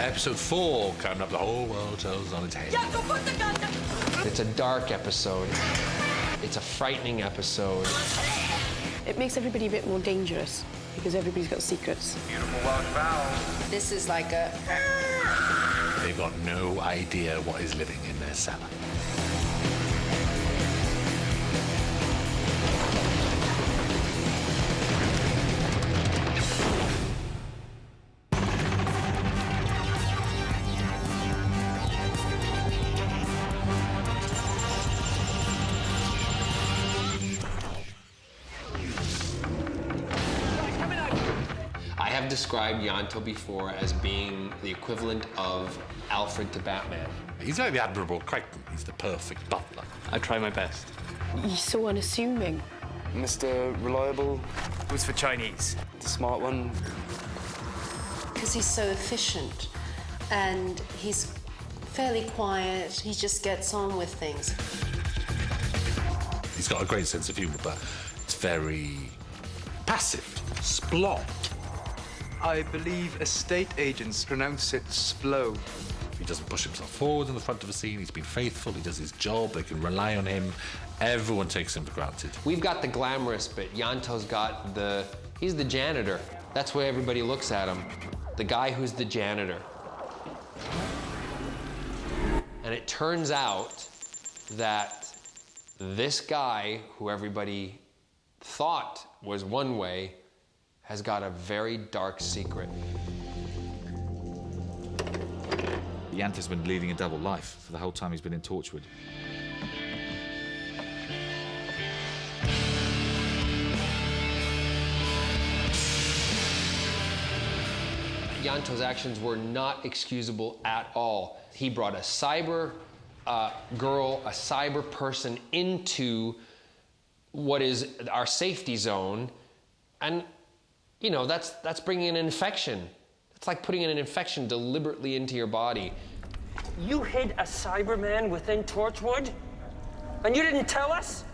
Episode 4, coming up, the whole world turns on its head. Yeah, go put the gun down. It's a dark episode. It's a frightening episode. It makes everybody a bit more dangerous because everybody's got secrets. Beautiful Welsh vowel. This is like a... They've got no idea what is living in their cellar. I have described Ianto before as being the equivalent of Alfred to Batman. He's like the Admirable Crichton. He's the perfect butler. I try my best. He's so unassuming. Mr. Reliable. Who's for Chinese? The smart one. Because he's so efficient and he's fairly quiet. He just gets on with things. He's got a great sense of humour, but it's very passive, splot. I believe estate agents pronounce it splo. He doesn't push himself forward in the front of a scene. He's been faithful. He does his job. They can rely on him. Everyone takes him for granted. We've got the glamorous bit. Ianto's got the... He's the janitor. That's why everybody looks at him. The guy who's the janitor. And it turns out that this guy, who everybody thought was one way, has got a very dark secret. Ianto's been leading a double life for the whole time he's been in Torchwood. Ianto's actions were not excusable at all. He brought a cyber girl, a cyber person into what is our safety zone, and you know, that's bringing an infection. It's like putting an infection deliberately into your body. You hid a Cyberman within Torchwood? And you didn't tell us?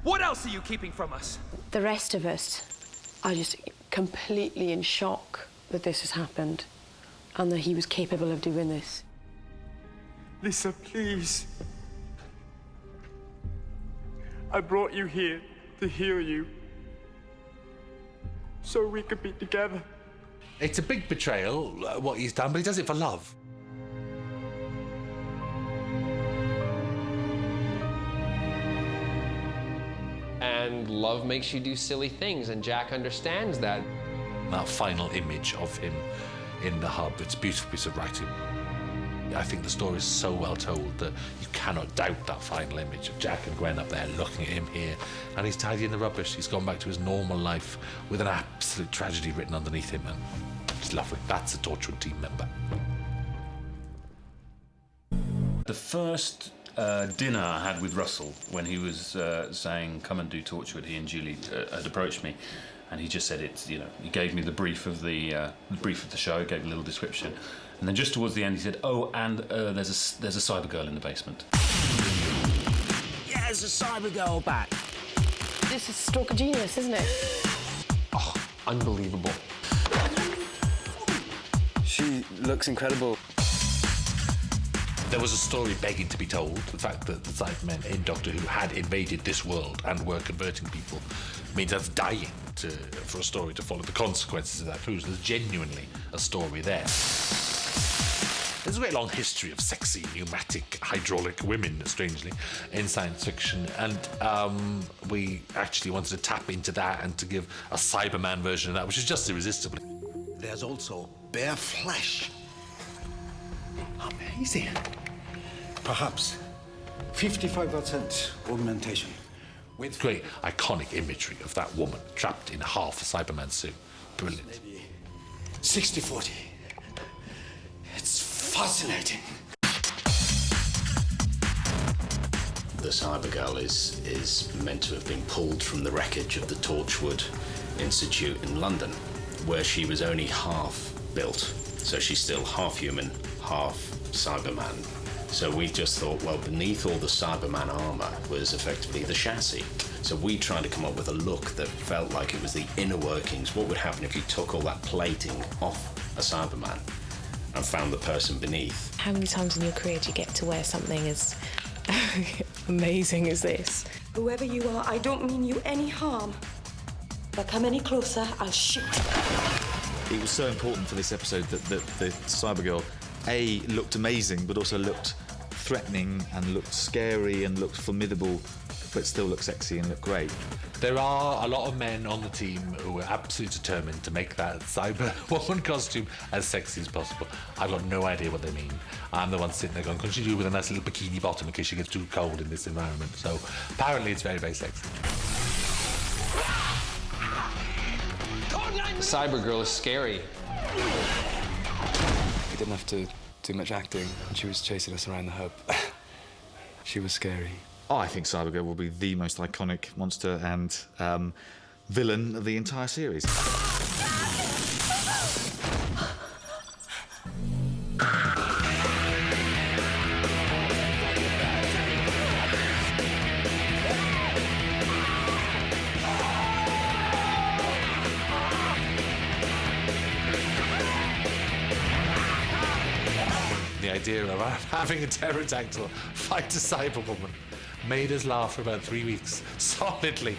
What else are you keeping from us? The rest of us are just completely in shock that this has happened and that he was capable of doing this. Lisa, please. I brought you here to heal you. So we could be together. It's a big betrayal, what he's done, but he does it for love. And love makes you do silly things, and Jack understands that. That final image of him in the hub, it's a beautiful piece of writing. I think the story is so well told that you cannot doubt that final image of Jack and Gwen up there looking at him here, and he's tidying the rubbish. He's gone back to his normal life with an absolute tragedy written underneath him, and it's lovely. That's a Torchwood team member. The first dinner I had with Russell when he was saying, come and do Torchwood, he and Julie had approached me, and he just said it's, you know, he gave me the brief of the show, gave a little description, and then just towards the end he said, oh, and there's a cyber girl in the basement. Yeah, there's a cyber girl back. This is stalker genius, isn't it? Oh, unbelievable. She looks incredible. There was a story begging to be told. The fact that the Cybermen in Doctor Who had invaded this world and were converting people means that's dying for a story to follow the consequences of that cruise. There's genuinely a story there. There's a very long history of sexy, pneumatic, hydraulic women, strangely, in science fiction, and we actually wanted to tap into that and to give a Cyberman version of that, which is just irresistible. There's also bare flesh. Amazing. Perhaps 55% augmentation. With great iconic imagery of that woman trapped in half a Cyberman suit. Brilliant. Maybe 60-40. It's fascinating. The Cybergirl is meant to have been pulled from the wreckage of the Torchwood Institute in London, where she was only half built. So she's still half human, half Cyberman. So we just thought, well, beneath all the Cyberman armor was effectively the chassis. So we tried to come up with a look that felt like it was the inner workings. What would happen if you took all that plating off a Cyberman and found the person beneath. How many times in your career do you get to wear something as amazing as this? Whoever you are, I don't mean you any harm. But come any closer, I'll shoot. It was so important for this episode that the Cybergirl, A, looked amazing, but also looked threatening and looked scary and looked formidable, but still looked sexy and looked great. There are a lot of men on the team who are absolutely determined to make that Cyberwoman costume as sexy as possible. I've got no idea what they mean. I'm the one sitting there going, couldn't you do with a nice little bikini bottom in case she gets too cold in this environment? So apparently it's very, very sexy. Cybergirl is scary. We didn't have to do much acting, and she was chasing us around the hub. She was scary. Oh, I think Cybergirl will be the most iconic monster and villain of the entire series. The idea of having a pterodactyl fight a Cyberwoman made us laugh for about 3 weeks, solidly.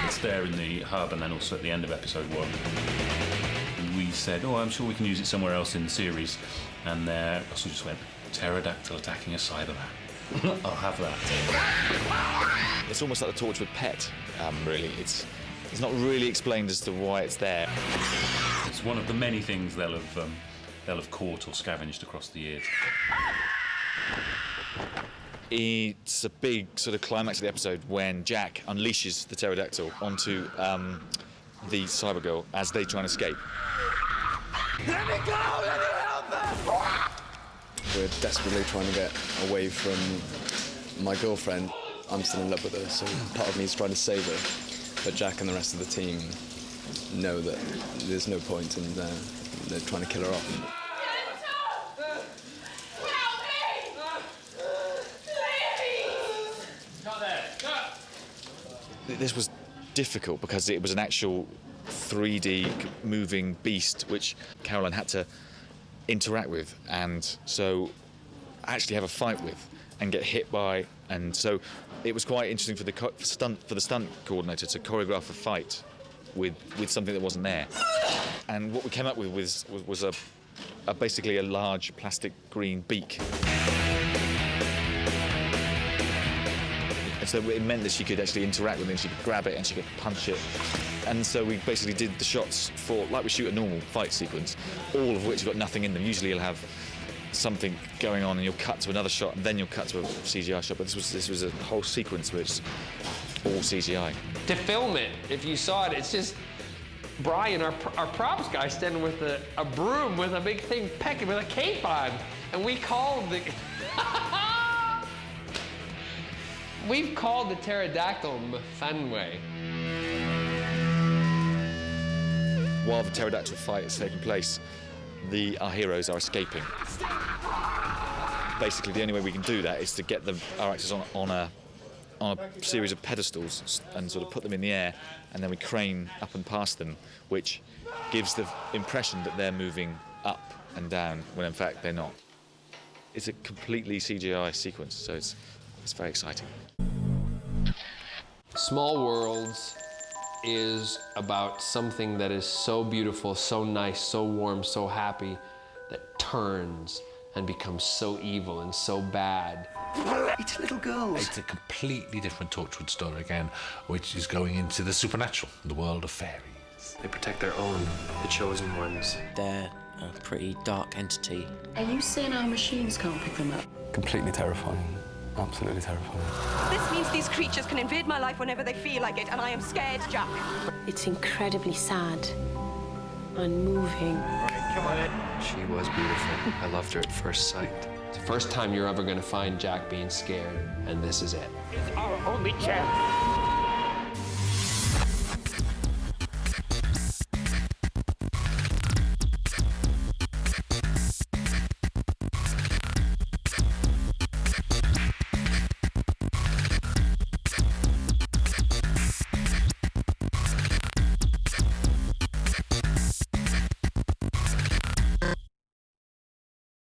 It's there in the hub and then also at the end of episode 1. We said, oh, I'm sure we can use it somewhere else in the series. And Russell just went, pterodactyl attacking a Cyberman. I'll have that. It's almost like the Torchwood pet, really. It's not really explained as to why it's there. It's one of the many things they'll have caught or scavenged across the years. It's a big sort of climax of the episode when Jack unleashes the pterodactyl onto the Cybergirl as they try and escape. Let me go! Let me help them! We're desperately trying to get away from my girlfriend. I'm still in love with her, so part of me is trying to save her. But Jack and the rest of the team know that there's no point, and they're trying to kill her off. This was difficult because it was an actual 3D moving beast which Caroline had to interact with, and so actually have a fight with and get hit by, and so it was quite interesting for the stunt coordinator to choreograph a fight with something that wasn't there. And what we came up with was basically a large plastic green beak. So it meant that she could actually interact with it, and she could grab it and she could punch it. And so we basically did the shots like we shoot a normal fight sequence, all of which have got nothing in them. Usually you'll have something going on and you'll cut to another shot and then you'll cut to a CGI shot, but this was a whole sequence where it's all CGI. To film it, if you saw it, it's just Brian, our props guy, standing with a broom with a big thing pecking with a cape on. And we called the... We've called the pterodactyl Mfanwe. While the pterodactyl fight is taking place, our heroes are escaping. Basically, the only way we can do that is to get our actors on a series of pedestals and sort of put them in the air, and then we crane up and past them, which gives the impression that they're moving up and down, when in fact they're not. It's a completely CGI sequence, so it's very exciting. Small Worlds is about something that is so beautiful, so nice, so warm, so happy, that turns and becomes so evil and so bad. It's little girls. It's a completely different Torchwood story again, which is going into the supernatural, the world of fairies. They protect their own, the chosen ones. They're a pretty dark entity. Are you saying our machines can't pick them up? Completely terrifying. Absolutely terrifying. This means these creatures can invade my life whenever they feel like it, and I am scared, Jack. It's incredibly sad and moving. Come on in. She was beautiful. I loved her at first sight. It's the first time you're ever going to find Jack being scared, and this is it. It's our only chance.